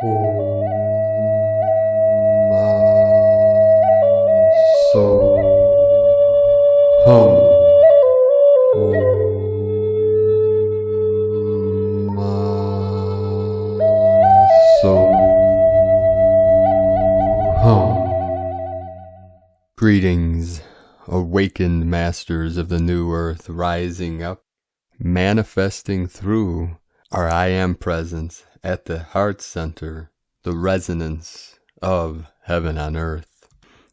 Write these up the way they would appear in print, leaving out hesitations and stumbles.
So hum. So hum. Greetings, awakened masters of the new earth, rising up, manifesting through our I Am presence at the heart center, the resonance of heaven on earth.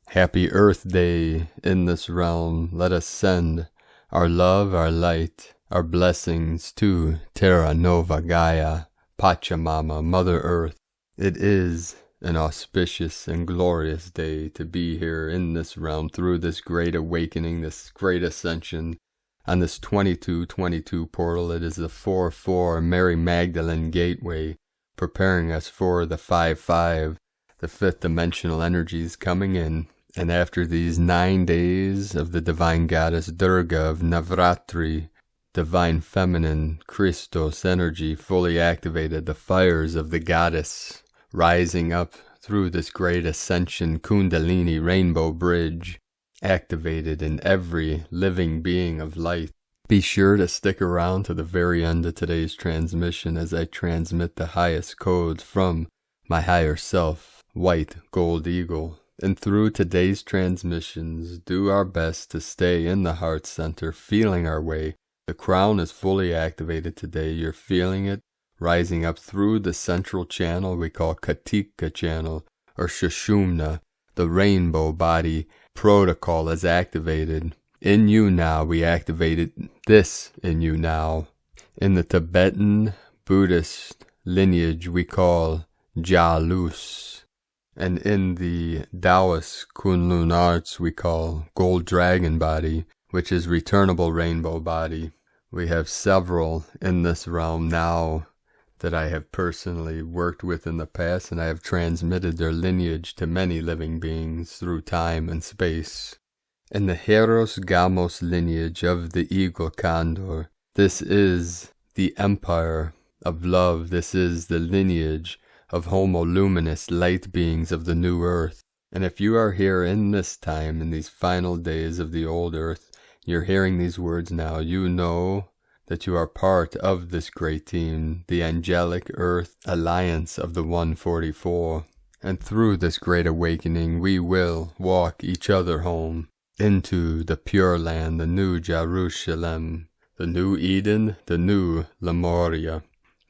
Happy Earth Day in this realm. Let us send our love, our light, our blessings to Terra Nova Gaia, Pachamama, Mother Earth. It is an auspicious and glorious day to be here in this realm through this great awakening, this great ascension. On this 2222 portal, it is the 4-4 Mary Magdalene gateway, preparing us for the 5-5, the fifth dimensional energies coming in. And after these 9 days of the divine goddess Durga of Navratri, divine feminine Christos energy fully activated, the fires of the goddess rising up through this great ascension Kundalini rainbow bridge, activated in every living being of light. Be sure to stick around to the very end of today's transmission as I transmit the highest codes from my higher self, White Gold Eagle. And through today's transmissions, do our best to stay in the heart center, feeling our way. The crown is fully activated today. You're feeling it rising up through the central channel we call Katika channel or Sushumna. The rainbow body protocol is activated. In you now, we activated this in you now. In the Tibetan Buddhist lineage we call Jalus. And in the Taoist Kunlun arts we call Gold Dragon body, which is returnable rainbow body. We have several in this realm now that I have personally worked with in the past, and I have transmitted their lineage to many living beings through time and space. In the Hieros Gamos lineage of the eagle Condor, this is the empire of love. This is the lineage of homo luminous light beings of the new earth. And if you are here in this time, in these final days of the old earth, you're hearing these words now, you know that you are part of this great team, the angelic earth alliance of the 144. And through this great awakening, we will walk each other home into the pure land, the new Jerusalem, the new Eden, the new Lemuria.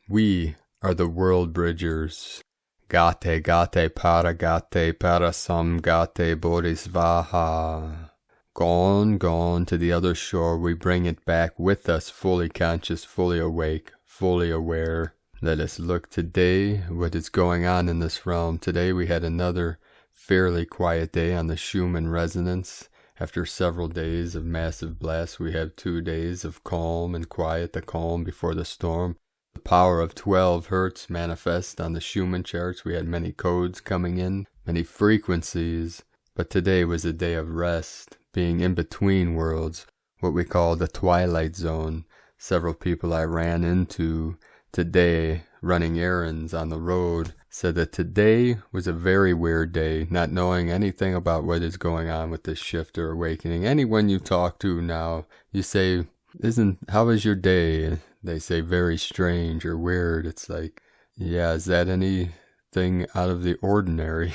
We are the world bridgers. Gate, gate, parasam, gate, bodhisvaha. Gone, gone to the other shore, we bring it back with us, fully conscious, fully awake, fully aware. Let us look today what is going on in this realm. Today we had another fairly quiet day on the Schumann resonance. After several days of massive blasts, we have 2 days of calm and quiet, the calm before the storm. The power of 12 hertz manifest on the Schumann charts. We had many codes coming in, many frequencies, but today was a day of rest, being in between worlds, what we call the twilight zone. Several people I ran into today running errands on the road said that today was a very weird day, not knowing anything about what is going on with this shift or awakening. Anyone you talk to now, you say, how was your day? They say very strange or weird. It's like, yeah, is that anything out of the ordinary?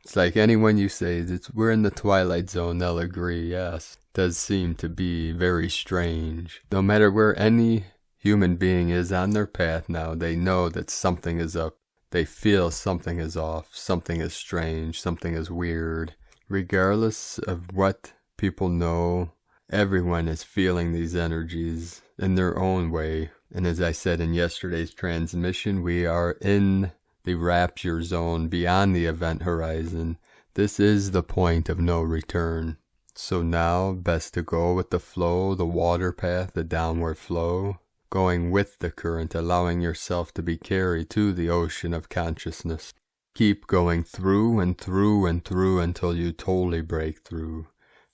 It's like anyone you say, we're in the twilight zone, they'll agree, yes. It does seem to be very strange. No matter where any human being is on their path now, they know that something is up. They feel something is off, something is strange, something is weird. Regardless of what people know, everyone is feeling these energies in their own way. And as I said in yesterday's transmission, we are in the rapture zone beyond the event horizon. This is the point of no return. So now, best to go with the flow, the water path, the downward flow, going with the current, allowing yourself to be carried to the ocean of consciousness. Keep going through and through and through until you totally break through.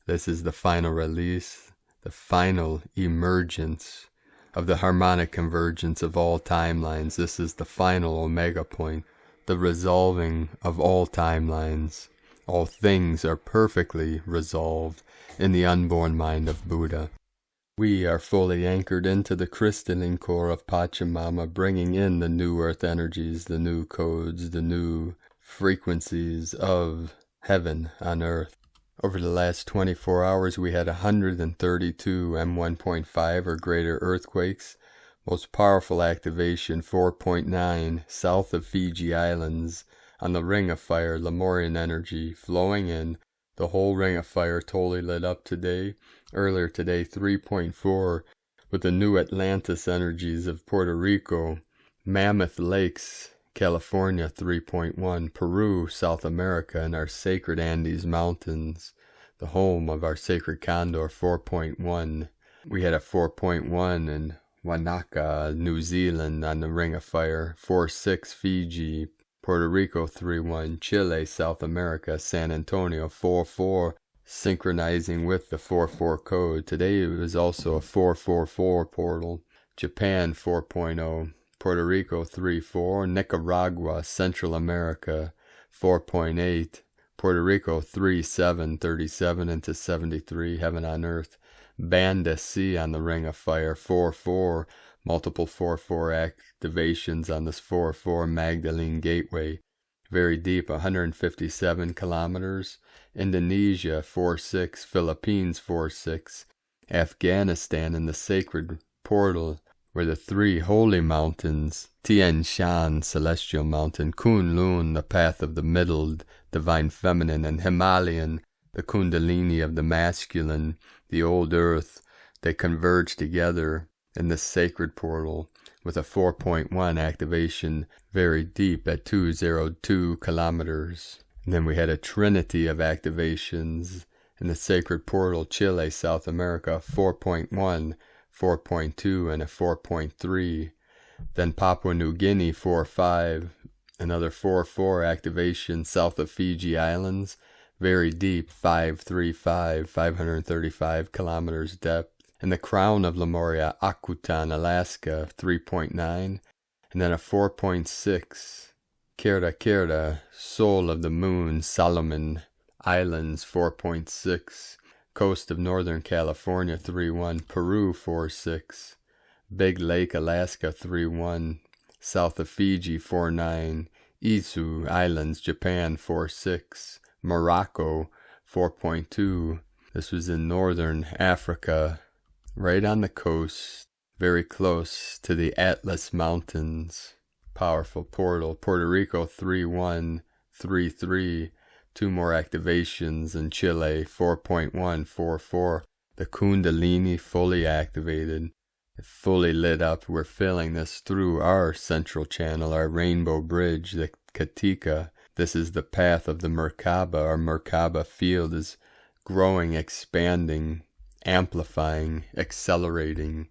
This is the final release, the final emergence of the harmonic convergence of all timelines. This is the final omega point. the resolving of all timelines. All things are perfectly resolved in the unborn mind of Buddha. We are fully anchored into the crystalline core of Pachamama, bringing in the new earth energies, the new codes, the new frequencies of heaven on earth. Over the last 24 hours, we had 132 M1.5 or greater earthquakes. Most powerful activation, 4.9, south of Fiji Islands, on the Ring of Fire, Lemurian energy flowing in. The whole Ring of Fire totally lit up today. Earlier today, 3.4, with the new Atlantis energies of Puerto Rico. Mammoth Lakes, California, 3.1. Peru, South America, and our sacred Andes Mountains, the home of our sacred Condor, 4.1. We had a 4.1 in Wanaka, New Zealand, on the Ring of Fire. 4.6, Fiji, Puerto Rico, 3.1. Chile, South America, San Antonio, 4.4. Synchronizing with the 4.4 code. Today it was also a 4.4.4 portal. Japan, 4.0. Puerto Rico, 3.4. Nicaragua, Central America, 4.8. Puerto Rico, 3.7. 37 into 73. Heaven on earth. Banda Sea on the Ring of Fire, 4.4. Multiple 4.4 activations on this 4.4 Magdalene gateway. Very deep, 157 kilometers. Indonesia, 4.6. Philippines, 4.6. Afghanistan in the sacred portal, where the three holy mountains, Tian Shan, celestial mountain, Kunlun, the path of the middle, divine feminine, and Himalayan, the kundalini of the masculine, the old earth, they converge together in the sacred portal with a 4.1 activation very deep at 202 kilometers. And then we had a trinity of activations in the sacred portal, Chile, South America, 4.1, 4.2, and a 4.3. Then Papua New Guinea, 4.5, another 4.4 activation south of Fiji Islands, very deep, 535, 535 kilometers depth. And the crown of Lemuria, Akutan, Alaska, 3.9. And then a 4.6, Kerda, soul of the moon, Solomon Islands, 4.6. Coast of Northern California, 3.1. Peru, 4.6. Big Lake, Alaska, 3.1. South of Fiji, 4.9. Izu Islands, Japan, 4.6. Morocco, 4.2. This was in northern Africa, right on the coast, very close to the Atlas Mountains. Powerful portal. Puerto Rico, 3.1, 3.3. Two more activations in Chile, 4.1, 4.4. The Kundalini fully activated, fully lit up. We're feeling this through our central channel, our rainbow bridge, the Katika. This is the path of the Merkaba. Our Merkaba field is growing, expanding, amplifying, accelerating.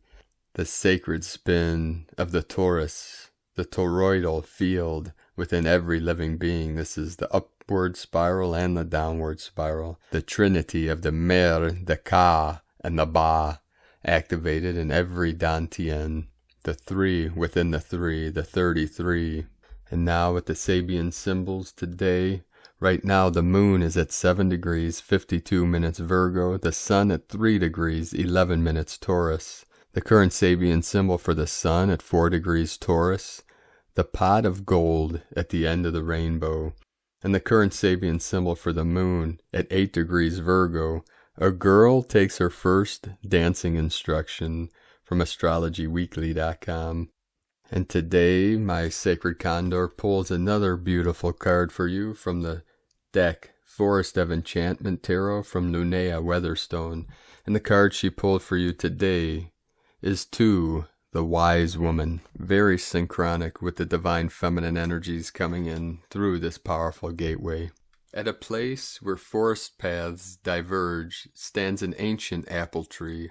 The sacred spin of the torus, the toroidal field within every living being. This is the upward spiral and the downward spiral. The trinity of the Mer, the Ka, and the Ba, activated in every Dantian. The three within the three, the 33. And now with the Sabian symbols today, right now the moon is at 7 degrees, 52 minutes Virgo, the sun at 3 degrees, 11 minutes Taurus. The current Sabian symbol for the sun at 4 degrees Taurus, the pot of gold at the end of the rainbow. And the current Sabian symbol for the moon at 8 degrees Virgo. A girl takes her first dancing instruction from astrologyweekly.com. And today, my sacred Condor pulls another beautiful card for you from the deck, Forest of Enchantment Tarot from Lunea Weatherstone. And the card she pulled for you today is 2, the Wise Woman. Very synchronic with the divine feminine energies coming in through this powerful gateway. At a place where forest paths diverge stands an ancient apple tree.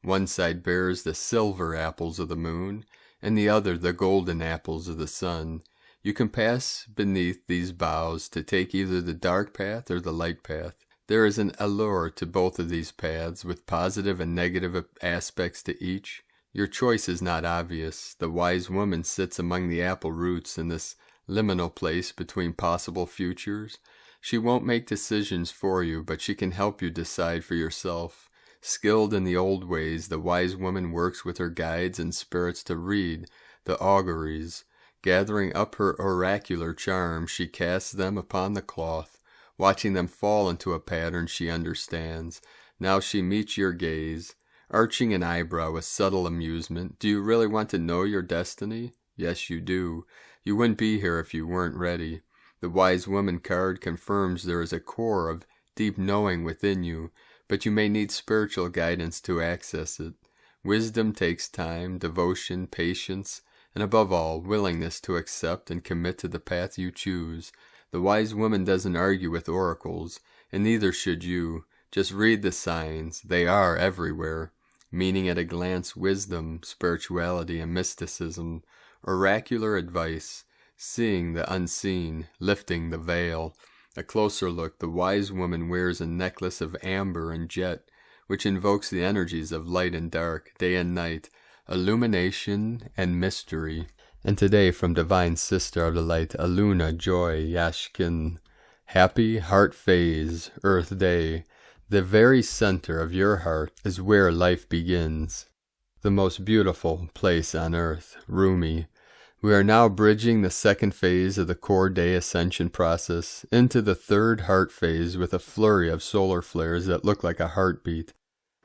One side bears the silver apples of the moon, and the other the golden apples of the sun. You can pass beneath these boughs to take either the dark path or the light path. There is an allure to both of these paths, with positive and negative aspects to each. Your choice is not obvious. The wise woman sits among the apple roots in this liminal place between possible futures. She won't make decisions for you, but she can help you decide for yourself. Skilled in the old ways, the wise woman works with her guides and spirits to read the auguries. Gathering up her oracular charms, she casts them upon the cloth, watching them fall into a pattern she understands. Now she meets your gaze, arching an eyebrow with subtle amusement. Do you really want to know your destiny? Yes, you do. You wouldn't be here if you weren't ready. The wise woman card confirms there is a core of deep knowing within you, but you may need spiritual guidance to access it. Wisdom takes time, devotion, patience, and above all, willingness to accept and commit to the path you choose. The wise woman doesn't argue with oracles, and neither should you. Just read the signs. They are everywhere. Meaning at a glance, wisdom, spirituality, and mysticism. Oracular advice, seeing the unseen, lifting the veil. A closer look, the wise woman wears a necklace of amber and jet, which invokes the energies of light and dark, day and night, illumination and mystery. And today from Divine Sister of the Light, Aluna Joy Yashkin, happy heart phase, Earth Day. The very center of your heart is where life begins. The most beautiful place on earth, Rumi. We are now bridging the second phase of the core day ascension process into the third heart phase with a flurry of solar flares that look like a heartbeat.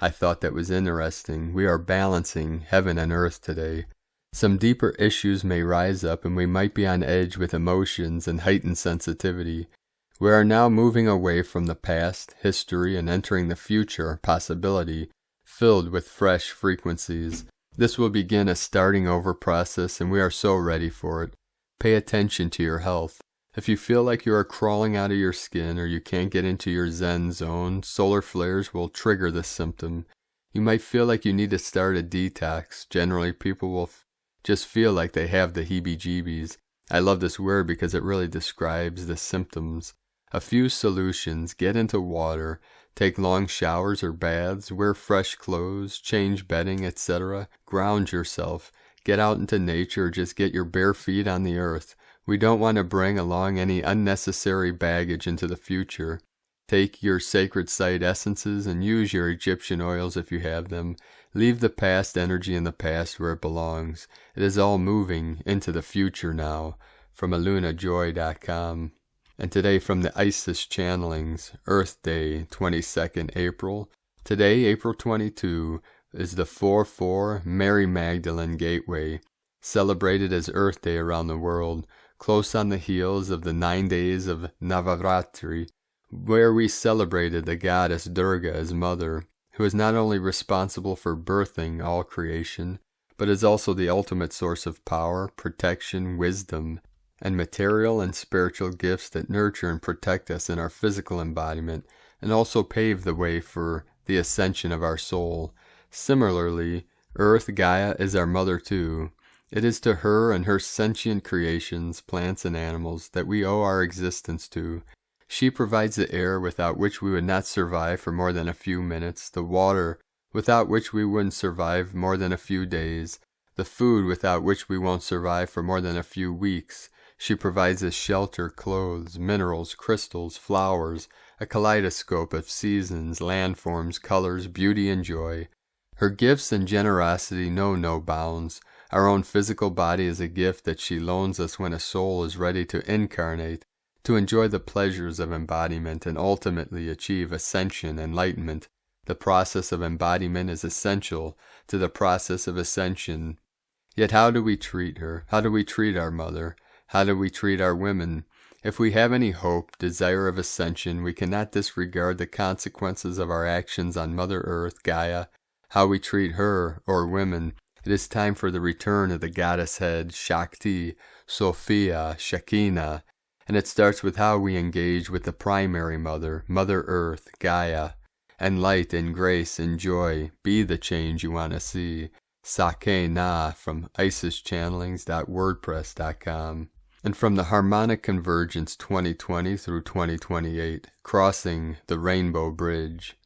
I thought that was interesting. We are balancing heaven and earth today. Some deeper issues may rise up and we might be on edge with emotions and heightened sensitivity. We are now moving away from the past, history, and entering the future, possibility, filled with fresh frequencies. This will begin a starting over process and we are so ready for it. Pay attention to your health. If you feel like you are crawling out of your skin or you can't get into your Zen zone, solar flares will trigger this symptom. You might feel like you need to start a detox. Generally, people will just feel like they have the heebie-jeebies. I love this word because it really describes the symptoms. A few solutions: get into water, take long showers or baths, wear fresh clothes, change bedding, etc. Ground yourself, get out into nature, or just get your bare feet on the earth. We don't want to bring along any unnecessary baggage into the future. Take your sacred site essences and use your Egyptian oils if you have them. Leave the past energy in the past where it belongs. It is all moving into the future now. From alunajoy.com. And today from the Isis Channelings, Earth Day, 22nd April. Today, April 22, is the 4-4 Mary Magdalene Gateway, celebrated as Earth Day around the world, close on the heels of the 9 days of Navaratri, where we celebrated the goddess Durga as mother, who is not only responsible for birthing all creation, but is also the ultimate source of power, protection, wisdom, and material and spiritual gifts that nurture and protect us in our physical embodiment, and also pave the way for the ascension of our soul. Similarly, Earth Gaia is our mother too. It is to her and her sentient creations, plants and animals, that we owe our existence to. She provides the air without which we would not survive for more than a few minutes, the water without which we wouldn't survive more than a few days, the food without which we won't survive for more than a few weeks. She provides us shelter, clothes, minerals, crystals, flowers, a kaleidoscope of seasons, landforms, colors, beauty, and joy. Her gifts and generosity know no bounds. Our own physical body is a gift that she loans us when a soul is ready to incarnate, to enjoy the pleasures of embodiment and ultimately achieve ascension, enlightenment. The process of embodiment is essential to the process of ascension. Yet how do we treat her? How do we treat our mother? How do we treat our women? If we have any hope, desire of ascension, we cannot disregard the consequences of our actions on Mother Earth, Gaia, how we treat her, or women. It is time for the return of the goddess head, Shakti, Sophia, Shekinah, and it starts with how we engage with the primary mother, Mother Earth, Gaia, and light and grace and joy. Be the change you want to see. Sake Na from isischannelings.wordpress.com. And from the Harmonic Convergence 2020 through 2028, Crossing the Rainbow Bridge.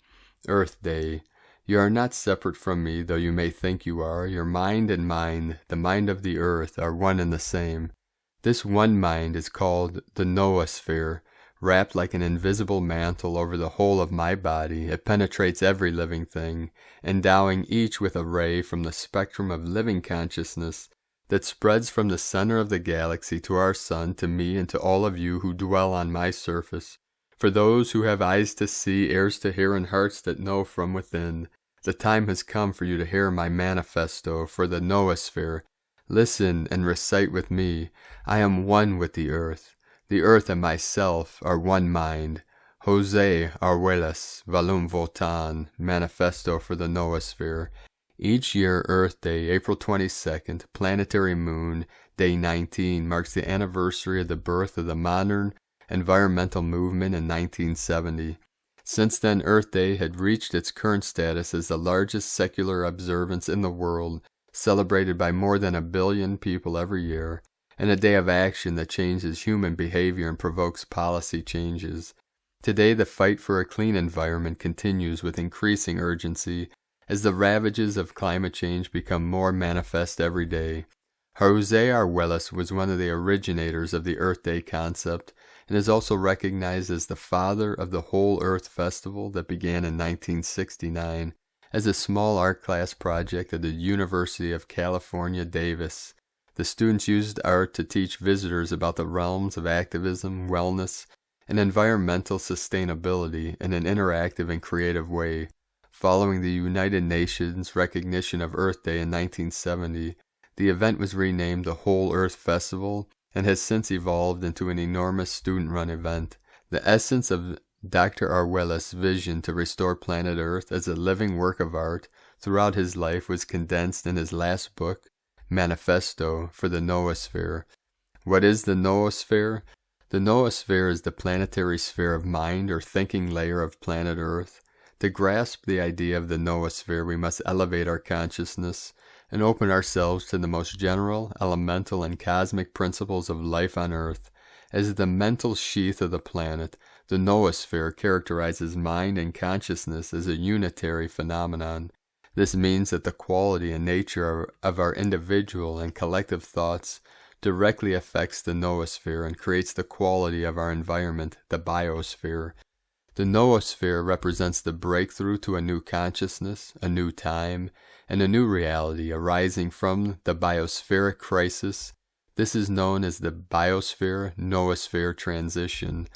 Earth Day. You are not separate from me, though you may think you are. Your mind and mine, the mind of the earth, are one and the same. This one mind is called the Noosphere. Wrapped like an invisible mantle over the whole of my body, it penetrates every living thing, endowing each with a ray from the spectrum of living consciousness that spreads from the center of the galaxy to our sun, to me, and to all of you who dwell on my surface. For those who have eyes to see, ears to hear, and hearts that know from within, the time has come for you to hear my manifesto for the Noosphere. Listen and recite with me. I am one with the earth. The earth and myself are one mind. Jose Arguelles, Volume Votan, Manifesto for the Noosphere. Each year, Earth Day, April 22nd, planetary moon, day 19, marks the anniversary of the birth of the modern environmental movement in 1970. Since then, Earth Day had reached its current status as the largest secular observance in the world, celebrated by more than 1 billion people every year, and a day of action that changes human behavior and provokes policy changes. Today, the fight for a clean environment continues with increasing urgency as the ravages of climate change become more manifest every day. Jose Arguelles was one of the originators of the Earth Day concept and is also recognized as the father of the Whole Earth Festival that began in 1969 as a small art class project at the University of California, Davis. The students used art to teach visitors about the realms of activism, wellness, and environmental sustainability in an interactive and creative way. Following the United Nations recognition of Earth Day in 1970, the event was renamed the Whole Earth Festival and has since evolved into an enormous student-run event. The essence of Dr. Arguelles' vision to restore planet Earth as a living work of art throughout his life was condensed in his last book, Manifesto for the Noosphere. What is the Noosphere? The Noosphere is the planetary sphere of mind or thinking layer of planet Earth. To grasp the idea of the Noosphere, we must elevate our consciousness and open ourselves to the most general, elemental, and cosmic principles of life on Earth. As the mental sheath of the planet, the Noosphere characterizes mind and consciousness as a unitary phenomenon. This means that the quality and nature of our individual and collective thoughts directly affects the Noosphere and creates the quality of our environment, the biosphere. The Noosphere represents the breakthrough to a new consciousness, a new time, and a new reality arising from the biospheric crisis. This is known as the biosphere-noosphere transition.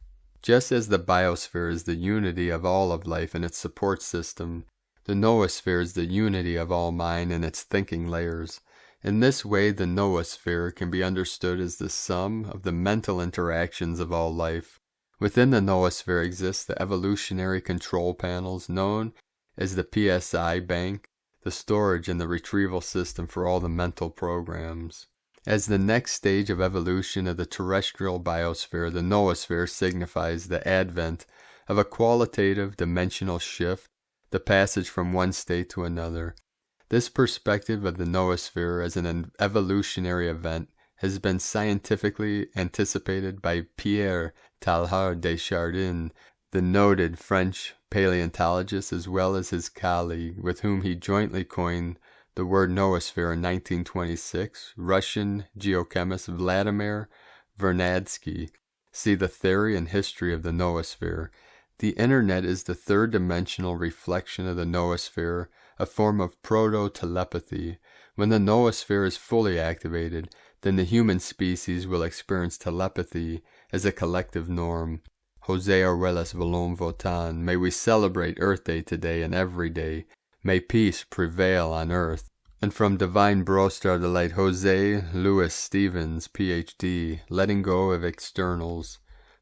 Just as the biosphere is the unity of all of life and its support system, the Noosphere is the unity of all mind and its thinking layers. In this way, the Noosphere can be understood as the sum of the mental interactions of all life. Within the Noosphere exists the evolutionary control panels known as the PSI bank, the storage and the retrieval system for all the mental programs. As the next stage of evolution of the terrestrial biosphere, the Noosphere signifies the advent of a qualitative dimensional shift, the passage from one state to another. This perspective of the Noosphere as an evolutionary event has been scientifically anticipated by Pierre Teilhard de Chardin, the noted French paleontologist, as well as his colleague, with whom he jointly coined the word Noosphere in 1926, Russian geochemist Vladimir Vernadsky. See the theory and history of the Noosphere. The Internet is the third-dimensional reflection of the Noosphere, a form of proto-telepathy. When the Noosphere is fully activated, then the human species will experience telepathy as a collective norm. Jose Arguelles Volume Votan. May we celebrate Earth Day today and every day. May peace prevail on Earth. And from Divine Brostar the Light, Jose Louis Stevens, Ph.D., Letting Go of Externals.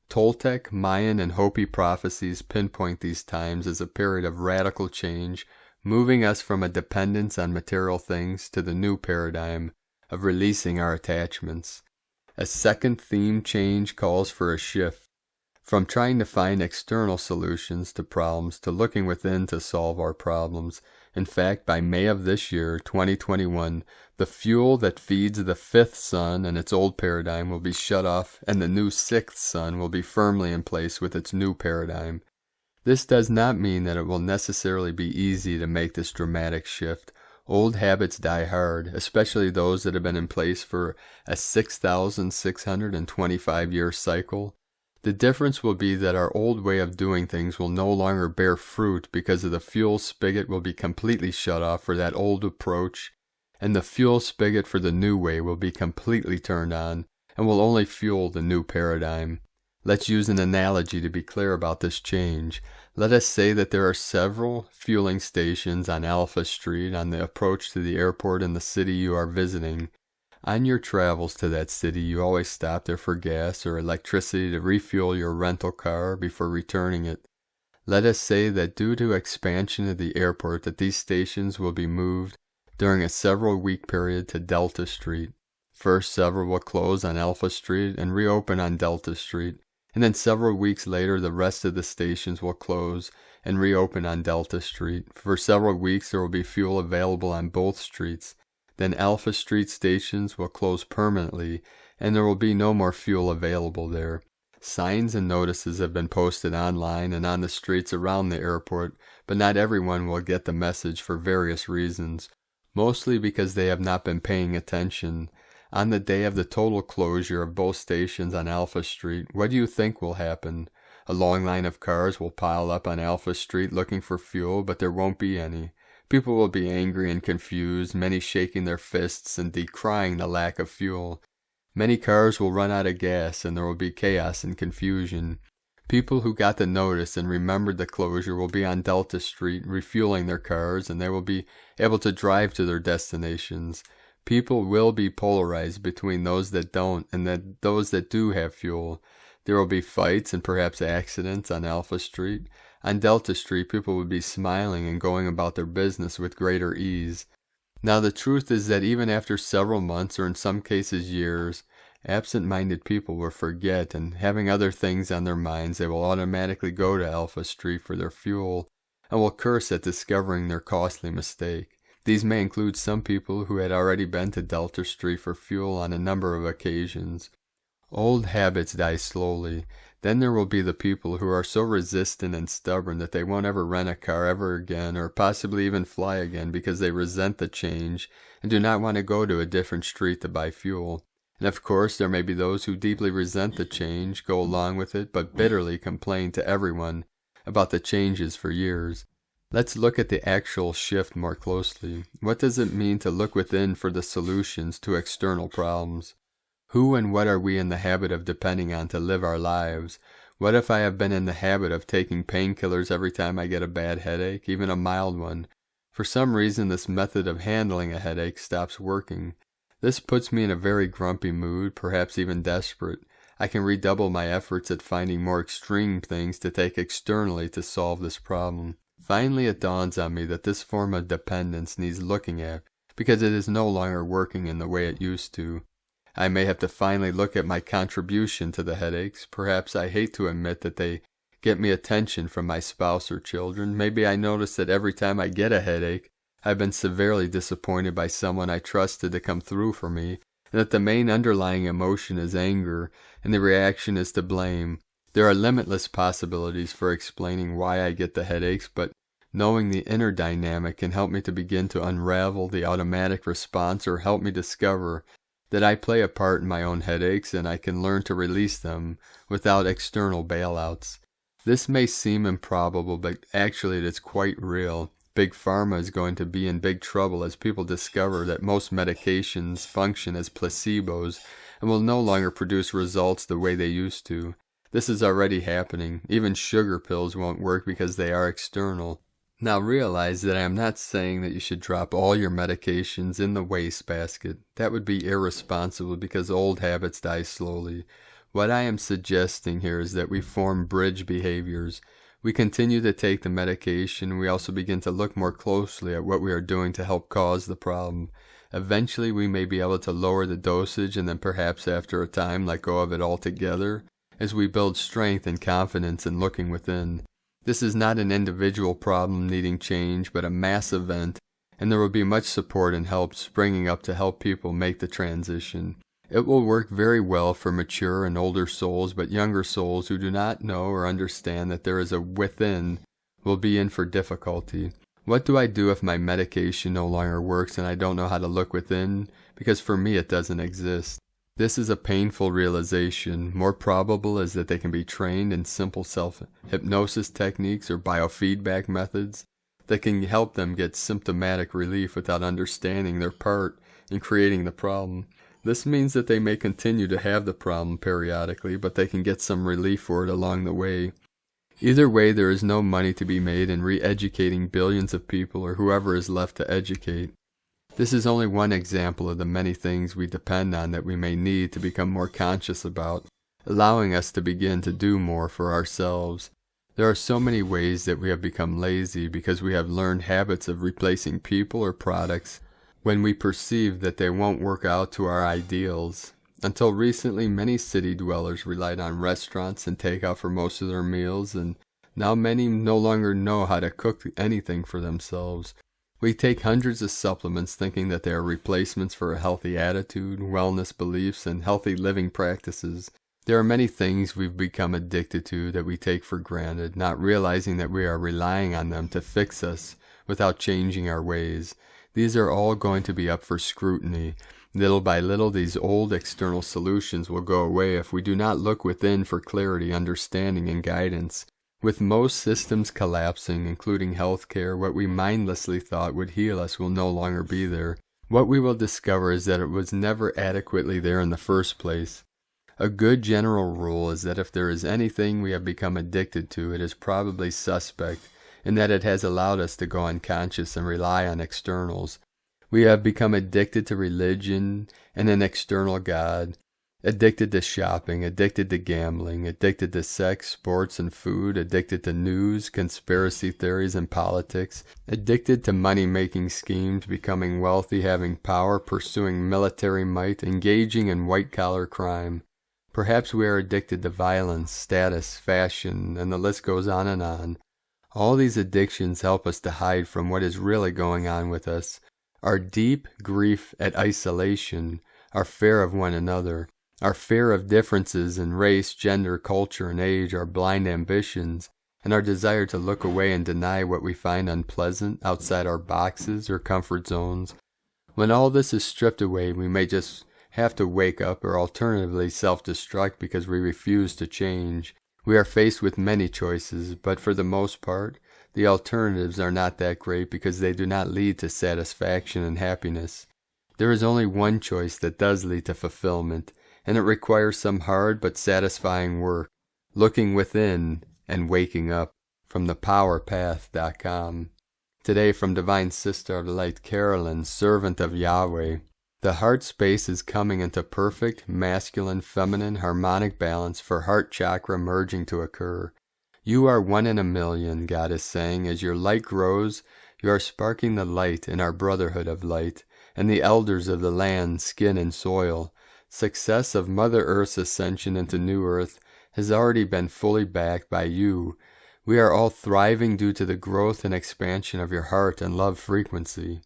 Toltec, Mayan, and Hopi prophecies pinpoint these times as a period of radical change, moving us from a dependence on material things to the new paradigm of releasing our attachments. A second theme change calls for a shift, from trying to find external solutions to problems to looking within to solve our problems. In fact, by May of this year, 2021, the fuel that feeds the fifth sun and its old paradigm will be shut off, and the new sixth sun will be firmly in place with its new paradigm. This does not mean that it will necessarily be easy to make this dramatic shift. Old habits die hard, especially those that have been in place for a 6,625-year cycle. The difference will be that our old way of doing things will no longer bear fruit because of the fuel spigot will be completely shut off for that old approach, and the fuel spigot for the new way will be completely turned on and will only fuel the new paradigm. Let's use an analogy to be clear about this change. Let us say that there are several fueling stations on Alpha Street on the approach to the airport in the city you are visiting. On your travels to that city, you always stop there for gas or electricity to refuel your rental car before returning it. Let us say that due to expansion of the airport that these stations will be moved during a several-week period to Delta Street. First, several will close on Alpha Street and reopen on Delta Street, and then several weeks later the rest of the stations will close and reopen on Delta Street. For several weeks there will be fuel available on both streets. Then Alpha Street stations will close permanently, and there will be no more fuel available there. Signs and notices have been posted online and on the streets around the airport, but not everyone will get the message for various reasons, mostly because they have not been paying attention. On the day of the total closure of both stations on Alpha Street, what do you think will happen? A long line of cars will pile up on Alpha Street looking for fuel, but there won't be any. People will be angry and confused, many shaking their fists and decrying the lack of fuel. Many cars will run out of gas, and there will be chaos and confusion. People who got the notice and remembered the closure will be on Delta Street refueling their cars, and they will be able to drive to their destinations. People will be polarized between those that don't and those that do have fuel. There will be fights and perhaps accidents on Alpha Street. On Delta Street, people would be smiling and going about their business with greater ease. Now the truth is that even after several months, or in some cases years, absent-minded people will forget, and having other things on their minds, they will automatically go to Alpha Street for their fuel, and will curse at discovering their costly mistake. These may include some people who had already been to Delta Street for fuel on a number of occasions. Old habits die slowly. Then there will be the people who are so resistant and stubborn that they won't ever rent a car ever again, or possibly even fly again, because they resent the change and do not want to go to a different street to buy fuel. And of course there may be those who deeply resent the change, go along with it, but bitterly complain to everyone about the changes for years. Let's look at the actual shift more closely. What does it mean to look within for the solutions to external problems? Who and what are we in the habit of depending on to live our lives? What if I have been in the habit of taking painkillers every time I get a bad headache, even a mild one? For some reason this method of handling a headache stops working. This puts me in a very grumpy mood, perhaps even desperate. I can redouble my efforts at finding more extreme things to take externally to solve this problem. Finally it dawns on me that this form of dependence needs looking at, because it is no longer working in the way it used to. I may have to finally look at my contribution to the headaches. Perhaps I hate to admit that they get me attention from my spouse or children. Maybe I notice that every time I get a headache, I've been severely disappointed by someone I trusted to come through for me, and that the main underlying emotion is anger, and the reaction is to blame. There are limitless possibilities for explaining why I get the headaches, but knowing the inner dynamic can help me to begin to unravel the automatic response, or help me discover that I play a part in my own headaches and I can learn to release them without external bailouts. This may seem improbable, but actually it is quite real. Big Pharma is going to be in big trouble as people discover that most medications function as placebos and will no longer produce results the way they used to. This is already happening. Even sugar pills won't work because they are external. Now realize that I am not saying that you should drop all your medications in the wastebasket. That would be irresponsible because old habits die slowly. What I am suggesting here is that we form bridge behaviors. We continue to take the medication. We also begin to look more closely at what we are doing to help cause the problem. Eventually we may be able to lower the dosage and then perhaps after a time let go of it altogether as we build strength and confidence in looking within. This is not an individual problem needing change, but a mass event, and there will be much support and help springing up to help people make the transition. It will work very well for mature and older souls, but younger souls who do not know or understand that there is a within will be in for difficulty. What do I do if my medication no longer works and I don't know how to look within? Because for me it doesn't exist. This is a painful realization. More probable is that they can be trained in simple self-hypnosis techniques or biofeedback methods that can help them get symptomatic relief without understanding their part in creating the problem. This means that they may continue to have the problem periodically, but they can get some relief for it along the way. Either way, there is no money to be made in re-educating billions of people or whoever is left to educate. This is only one example of the many things we depend on that we may need to become more conscious about, allowing us to begin to do more for ourselves. There are so many ways that we have become lazy because we have learned habits of replacing people or products when we perceive that they won't work out to our ideals. Until recently, many city dwellers relied on restaurants and takeout for most of their meals, and now many no longer know how to cook anything for themselves. We take hundreds of supplements thinking that they are replacements for a healthy attitude, wellness beliefs, and healthy living practices. There are many things we've become addicted to that we take for granted, not realizing that we are relying on them to fix us without changing our ways. These are all going to be up for scrutiny. Little by little, these old external solutions will go away if we do not look within for clarity, understanding, and guidance. With most systems collapsing, including healthcare, what we mindlessly thought would heal us will no longer be there. What we will discover is that it was never adequately there in the first place. A good general rule is that if there is anything we have become addicted to, it is probably suspect, in that it has allowed us to go unconscious and rely on externals. We have become addicted to religion and an external God, addicted to shopping, addicted to gambling, addicted to sex, sports, and food, addicted to news, conspiracy theories, and politics, addicted to money-making schemes, becoming wealthy, having power, pursuing military might, engaging in white-collar crime. Perhaps we are addicted to violence, status, fashion, and the list goes on and on. All these addictions help us to hide from what is really going on with us. Our deep grief at isolation, our fear of one another, our fear of differences in race, gender, culture, and age, our blind ambitions, and our desire to look away and deny what we find unpleasant outside our boxes or comfort zones. When all this is stripped away, we may just have to wake up or alternatively self-destruct because we refuse to change. We are faced with many choices, but for the most part, the alternatives are not that great because they do not lead to satisfaction and happiness. There is only one choice that does lead to fulfillment, and it requires some hard but satisfying work, looking within and waking up. From thepowerpath.com. Today from Divine Sister of Light Carolyn, Servant of Yahweh. The heart space is coming into perfect, masculine-feminine harmonic balance for heart chakra merging to occur. You are 1 in a million, God is saying. As your light grows, you are sparking the light in our brotherhood of light, and the elders of the land, skin, and soil. Success of Mother Earth's ascension into New Earth has already been fully backed by you. We are all thriving due to the growth and expansion of your heart and love frequency.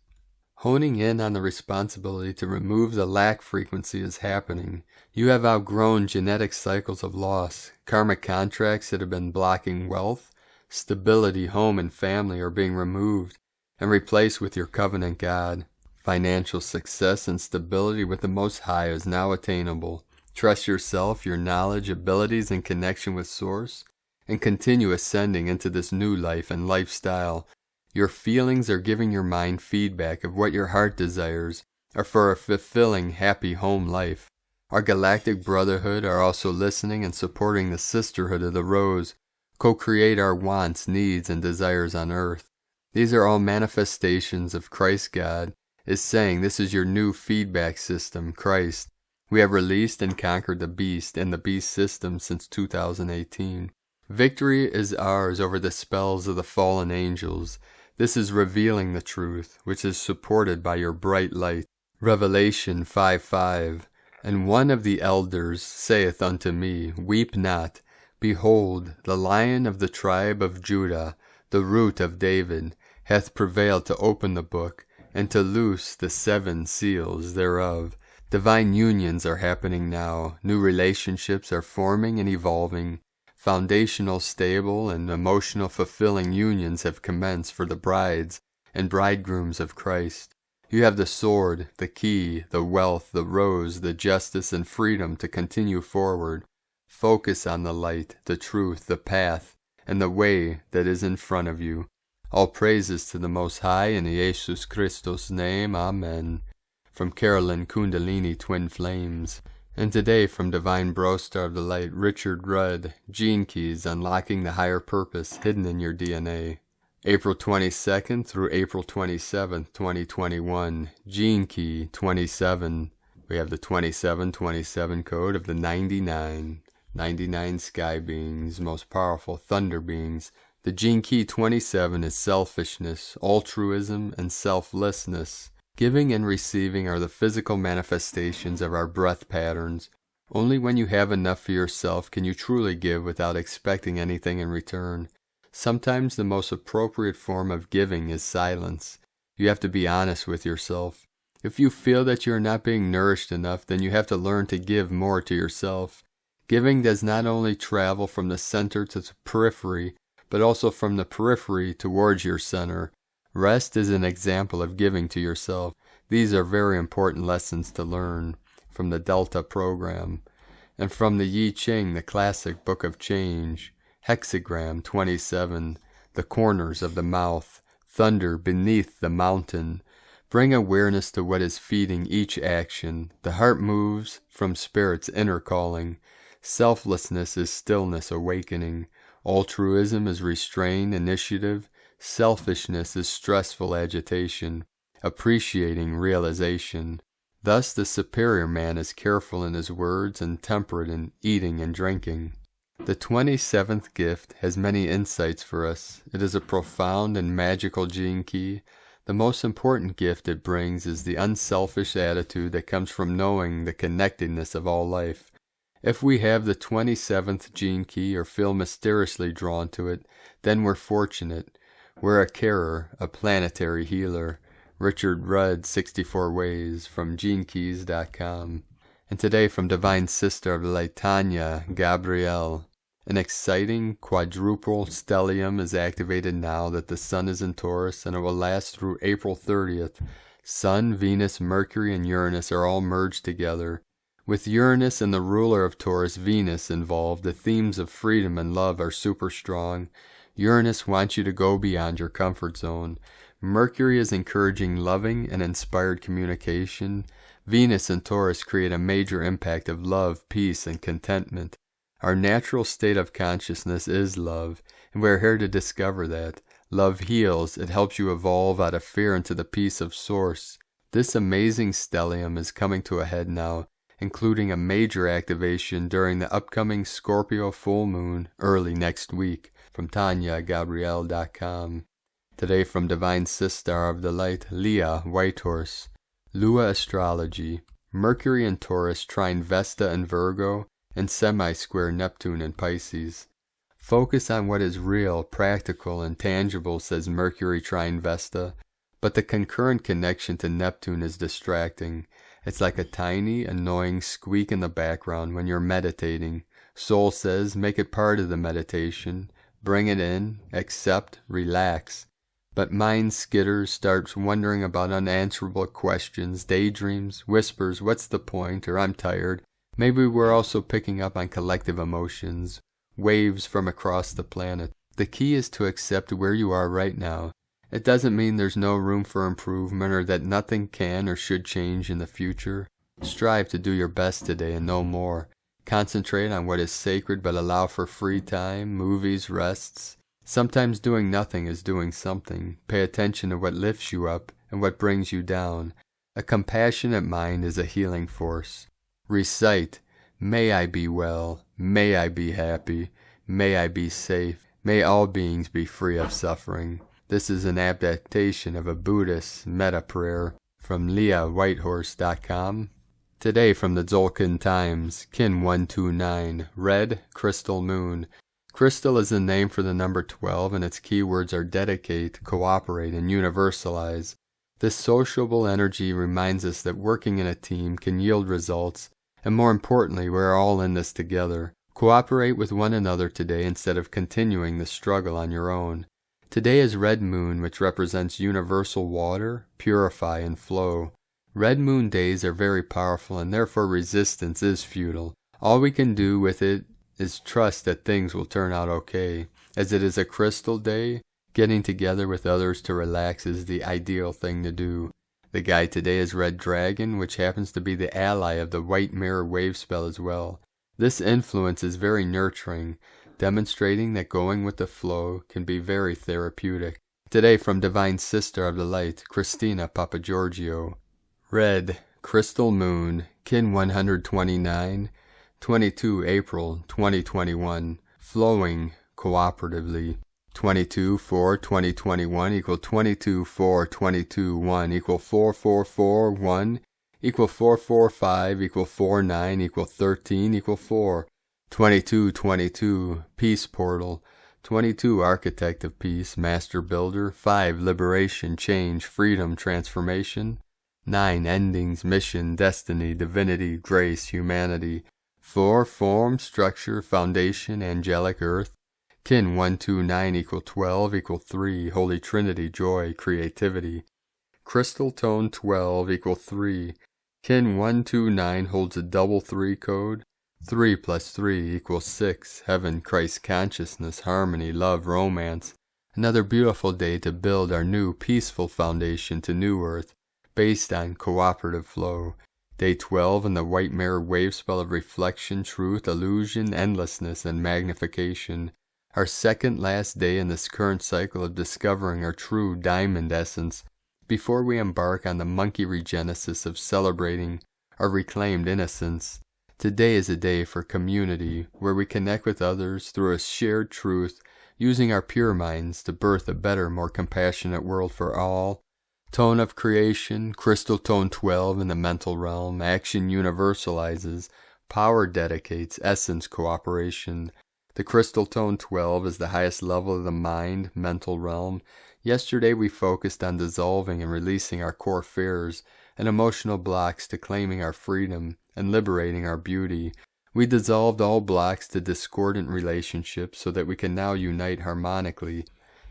Honing in on the responsibility to remove the lack frequency is happening. You have outgrown genetic cycles of loss. Karmic contracts that have been blocking wealth, stability, home, and family are being removed and replaced with your covenant God. Financial success and stability with the Most High is now attainable. Trust yourself, your knowledge, abilities, and connection with Source, and continue ascending into this new life and lifestyle. Your feelings are giving your mind feedback of what your heart desires are for a fulfilling, happy home life. Our Galactic Brotherhood are also listening and supporting the Sisterhood of the Rose, co-create our wants, needs, and desires on Earth. These are all manifestations of Christ God, is saying this is your new feedback system, Christ. We have released and conquered the beast and the beast system since 2018. Victory is ours over the spells of the fallen angels. This is revealing the truth, which is supported by your bright light. Revelation 5:5. And one of the elders saith unto me, Weep not. Behold, the Lion of the tribe of Judah, the root of David, hath prevailed to open the book, and to loose the 7 seals thereof. Divine unions are happening now. New relationships are forming and evolving. Foundational, stable, and emotional fulfilling unions have commenced for the brides and bridegrooms of Christ. You have the sword, the key, the wealth, the rose, the justice, and freedom to continue forward. Focus on the light, the truth, the path, and the way that is in front of you. All praises to the Most High in Jesus Christos' name. Amen. From Caroline Kundalini Twin Flames. And today from Divine Brostar of the Light, Richard Rudd, Gene Keys, Unlocking the Higher Purpose Hidden in Your DNA. April 22nd through April 27th, 2021. Gene Key 27. We have the 2727 code of the 99. 99 sky beings, most powerful thunder beings. The Gene Key 27 is selfishness, altruism, and selflessness. Giving and receiving are the physical manifestations of our breath patterns. Only when you have enough for yourself can you truly give without expecting anything in return. Sometimes the most appropriate form of giving is silence. You have to be honest with yourself. If you feel that you are not being nourished enough, then you have to learn to give more to yourself. Giving does not only travel from the center to the periphery, but also from the periphery towards your center. Rest is an example of giving to yourself. These are very important lessons to learn from the Delta program. And from the Yi Ching, the classic Book of Change. Hexagram 27, the corners of the mouth, thunder beneath the mountain. Bring awareness to what is feeding each action. The heart moves from Spirit's inner calling. Selflessness is stillness awakening. Altruism is restrained initiative. Selfishness is stressful agitation. Appreciating realization. Thus the superior man is careful in his words and temperate in eating and drinking. The 27th gift has many insights for us. It is a profound and magical gene key. The most important gift it brings is the unselfish attitude that comes from knowing the connectedness of all life. If we have the 27th gene key or feel mysteriously drawn to it, then we're fortunate. We're a carer, a planetary healer. Richard Rudd, 64 Ways, from GeneKeys.com. And today from Divine Sister of the Light, Tanya Gabrielle. An exciting quadruple stellium is activated now that the Sun is in Taurus, and it will last through April 30th. Sun, Venus, Mercury, and Uranus are all merged together. With Uranus and the ruler of Taurus, Venus, involved, the themes of freedom and love are super strong. Uranus wants you to go beyond your comfort zone. Mercury is encouraging loving and inspired communication. Venus and Taurus create a major impact of love, peace, and contentment. Our natural state of consciousness is love, and we are here to discover that. Love heals. It helps you evolve out of fear into the peace of Source. This amazing stellium is coming to a head now, including a major activation during the upcoming Scorpio full moon early next week, from TanyaGabrielle.com. Today from Divine Sister of the Light, Leah Whitehorse. Lua Astrology. Mercury in Taurus trine Vesta and Virgo, and semi-square Neptune in Pisces. Focus on what is real, practical, and tangible, says Mercury trine Vesta, but the concurrent connection to Neptune is distracting. It's like a tiny, annoying squeak in the background when you're meditating. Soul says, make it part of the meditation. Bring it in, accept, relax. But mind skitters, starts wondering about unanswerable questions, daydreams, whispers, what's the point, or I'm tired. Maybe we're also picking up on collective emotions, waves from across the planet. The key is to accept where you are right now. It doesn't mean there's no room for improvement or that nothing can or should change in the future. Strive to do your best today and no more. Concentrate on what is sacred, but allow for free time, movies, rests. Sometimes doing nothing is doing something. Pay attention to what lifts you up and what brings you down. A compassionate mind is a healing force. Recite, may I be well, may I be happy, may I be safe, may all beings be free of suffering. This is an adaptation of a Buddhist metta prayer from LeahWhitehorse.com. Today from the Tzolk'in Times, Kin 129, Red Crystal Moon. Crystal is the name for the number 12, and its keywords are dedicate, cooperate, and universalize. This sociable energy reminds us that working in a team can yield results, and more importantly, we're all in this together. Cooperate with one another today instead of continuing the struggle on your own. Today is Red Moon, which represents universal water, purify and flow. Red Moon days are very powerful, and therefore resistance is futile. All we can do with it is trust that things will turn out okay. As it is a crystal day, getting together with others to relax is the ideal thing to do. The guide today is Red Dragon, which happens to be the ally of the White Mirror wave spell as well. This influence is very nurturing, demonstrating that going with the flow can be very therapeutic. Today from Divine Sister of the Light, Christina Papagiorgio. Red, Crystal Moon, Kin 129, 22 April 2021. Flowing cooperatively. 22/4/2021 equal 22/4/22/1 equal 4441 equal 445 equal 49 equal 13 equal 4. 22/22 Peace Portal. 22 Architect of Peace, Master Builder. 5 Liberation, Change, Freedom, Transformation. 9 Endings, Mission, Destiny, Divinity, Grace, Humanity. 4 Form, Structure, Foundation, Angelic Earth. Kin 129 equal 12 equal 3 Holy Trinity, Joy, Creativity. Crystal Tone 12 equal 3. Kin 129 holds a double 3 code. 3 plus 3 equals 6. Heaven, Christ consciousness, harmony, love, romance. Another beautiful day to build our new peaceful foundation to New Earth, based on cooperative flow. Day 12 in the White Mirror wave spell of reflection, truth, illusion, endlessness, and magnification. Our second last day in this current cycle of discovering our true diamond essence, before we embark on the monkey regenesis of celebrating our reclaimed innocence. Today is a day for community, where we connect with others through a shared truth, using our pure minds to birth a better, more compassionate world for all. Tone of creation, crystal tone 12 in the mental realm, action universalizes, power dedicates, essence cooperation. The crystal tone 12 is the highest level of the mind, mental realm. Yesterday we focused on dissolving and releasing our core fears and emotional blocks to claiming our freedom and liberating our beauty. We dissolved all blocks to discordant relationships so that we can now unite harmonically.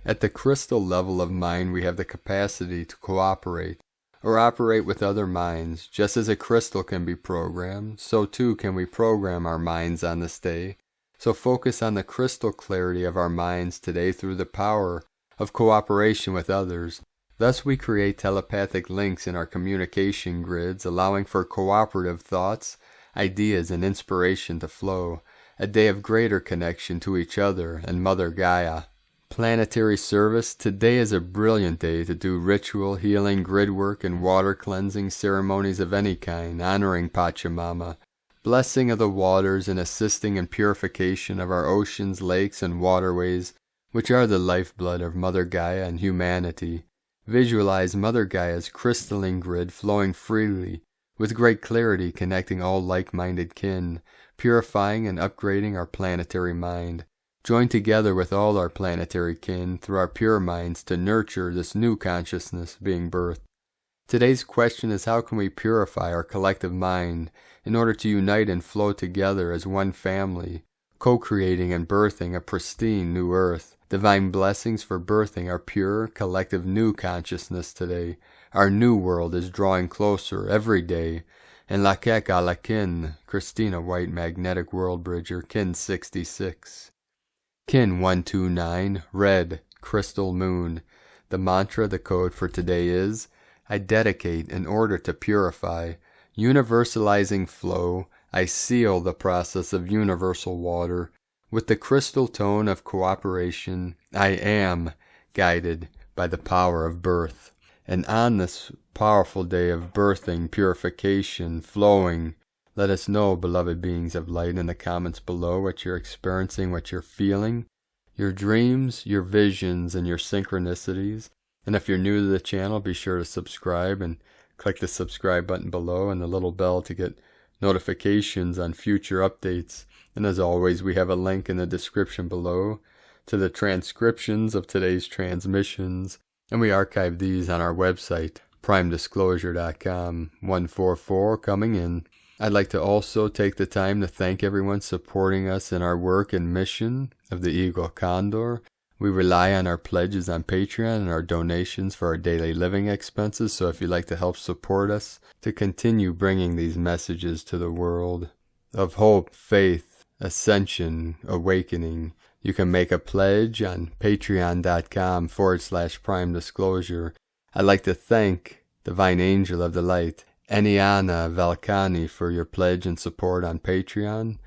At the crystal level of mind, we have the capacity to cooperate or operate with other minds. Just as a crystal can be programmed, so too can we program our minds on this day. So focus on the crystal clarity of our minds today through the power of cooperation with others. Thus we create telepathic links in our communication grids, allowing for cooperative thoughts, ideas, and inspiration to flow. A day of greater connection to each other and Mother Gaia. Planetary service. Today is a brilliant day to do ritual, healing, grid work, and water cleansing ceremonies of any kind, honoring Pachamama. Blessing of the waters and assisting in purification of our oceans, lakes, and waterways, which are the lifeblood of Mother Gaia and humanity. Visualize Mother Gaia's crystalline grid flowing freely, with great clarity connecting all like-minded kin, purifying and upgrading our planetary mind. Join together with all our planetary kin through our pure minds to nurture this new consciousness being birthed. Today's question is, how can we purify our collective mind in order to unite and flow together as one family, co-creating and birthing a pristine new earth? Divine blessings for birthing our pure, collective new consciousness today. Our new world is drawing closer every day. And Lakek Alakin, Christina White, Magnetic World Bridger, Kin 66. Kin 129, Red, Crystal Moon. The mantra, the code for today is, I dedicate in order to purify. Universalizing flow, I seal the process of universal water. With the crystal tone of cooperation, I am guided by the power of birth. And on this powerful day of birthing, purification, flowing, let us know, beloved beings of light, in the comments below what you're experiencing, what you're feeling, your dreams, your visions, and your synchronicities. And if you're new to the channel, be sure to subscribe and click the subscribe button below and the little bell to get notifications on future updates. And as always, we have a link in the description below to the transcriptions of today's transmissions, and we archive these on our website, primedisclosure.com. 144 coming in. I'd like to also take the time to thank everyone supporting us in our work and mission of the Eagle Condor. We rely on our pledges on Patreon and our donations for our daily living expenses, so if you'd like to help support us to continue bringing these messages to the world of hope, faith, ascension, awakening, you can make a pledge on patreon.com/prime disclosure. I'd like to thank Divine Angel of the Light, Eniana Valcani, for your pledge and support on Patreon.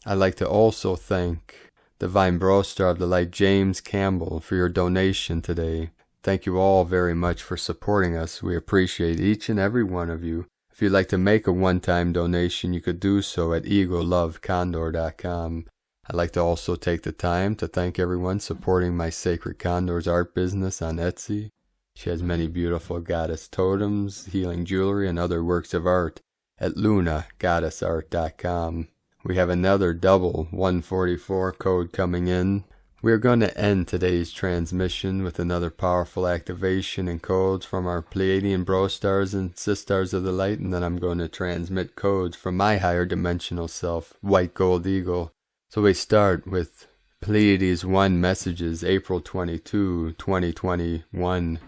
I'd like to also thank Divine Brostar of the Light, James Campbell, for your donation today. Thank you all very much for supporting us. We appreciate each and every one of you. If you'd like to make a one-time donation, you could do so at egolovecondor.com. I'd like to also take the time to thank everyone supporting my Sacred Condors art business on Etsy. She has many beautiful goddess totems, healing jewelry, and other works of art at lunagoddessart.com. We have another double 144 code coming in. We are going to end today's transmission with another powerful activation and codes from our Pleiadian Brostars and Sisters of the Light, and then I'm going to transmit codes from my higher dimensional self, White Gold Eagle. So we start with Pleiades 1 messages, April 22, 2021.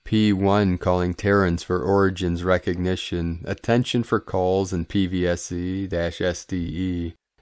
P1 calling Terrans for origins recognition, attention for calls in PVSE-SDE.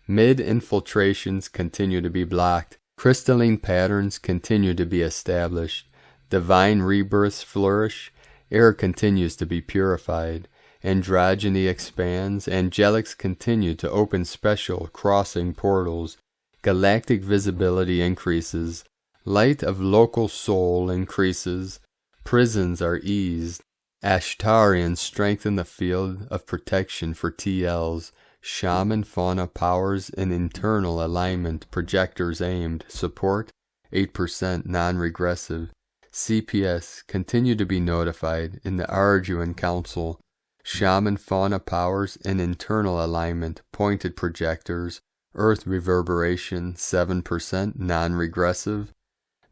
Mid-infiltrations continue to be blocked. Crystalline patterns continue to be established. Divine rebirths flourish. Air continues to be purified. Androgyny expands. Angelics continue to open special crossing portals. Galactic visibility increases. Light of local soul increases. Prisons are eased. Ashtarians strengthen the field of protection for TLs. Shaman fauna powers in internal alignment. Projectors aimed. Support 8% non-regressive. CPS continue to be notified in the Arduan Council. Shaman fauna powers in internal alignment. Pointed projectors. Earth reverberation 7% non-regressive.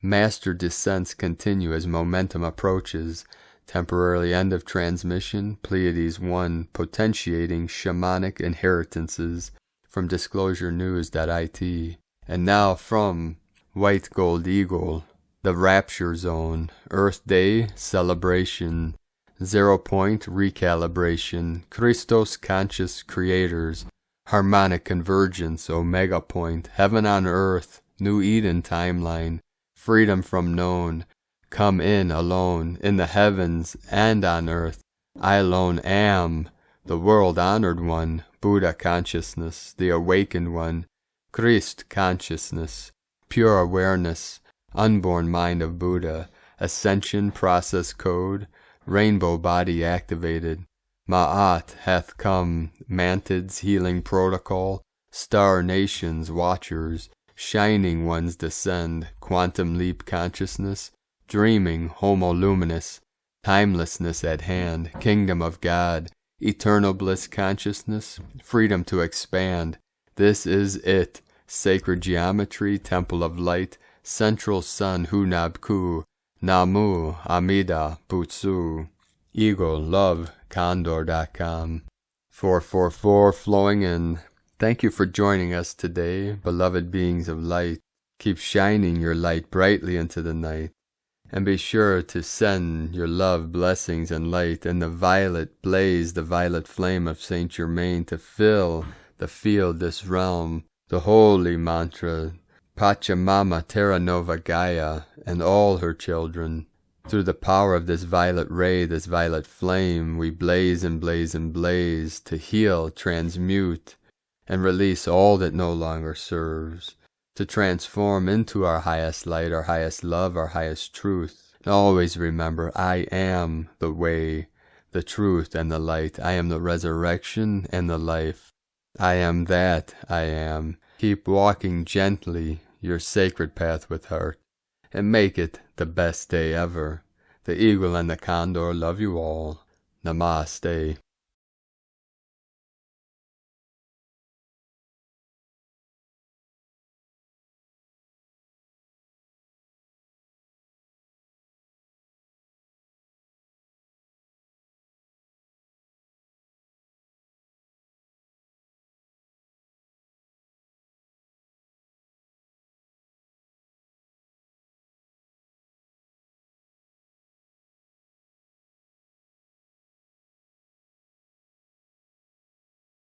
Master descents continue as momentum approaches. Temporarily end of transmission, Pleiades 1 potentiating shamanic inheritances from disclosurenews.it. And now from White Gold Eagle, the Rapture Zone, Earth Day celebration, 0 point recalibration, Christos conscious creators, harmonic convergence, Omega point, heaven on earth, New Eden timeline, freedom from known, come in alone, in the heavens and on earth, I alone am, the world-honored one, Buddha consciousness, the awakened one, Christ consciousness, pure awareness, unborn mind of Buddha, Ascension process code, rainbow body activated, Ma'at hath come, Mantids healing protocol, star nations watchers, shining ones descend, quantum leap consciousness, dreaming homo luminous, timelessness at hand, kingdom of God, eternal bliss consciousness, freedom to expand. This is it, sacred geometry, temple of light, central sun Hunabku, Namu Amida Butsu. Eagle Love Condor.com. 444 flowing in. Thank you for joining us today, beloved beings of light. Keep shining your light brightly into the night. And be sure to send your love, blessings, and light, and the violet blaze, the violet flame of Saint Germain to fill the field, this realm, the holy mantra, Pachamama Terra Nova Gaia, and all her children. Through the power of this violet ray, this violet flame, we blaze and blaze and blaze to heal, transmute, and release all that no longer serves, to transform into our highest light, our highest love, our highest truth. And always remember, I am the way, the truth, and the light. I am the resurrection and the life. I am that I am. Keep walking gently your sacred path with heart, and make it the best day ever. The Eagle and the Condor love you all. Namaste.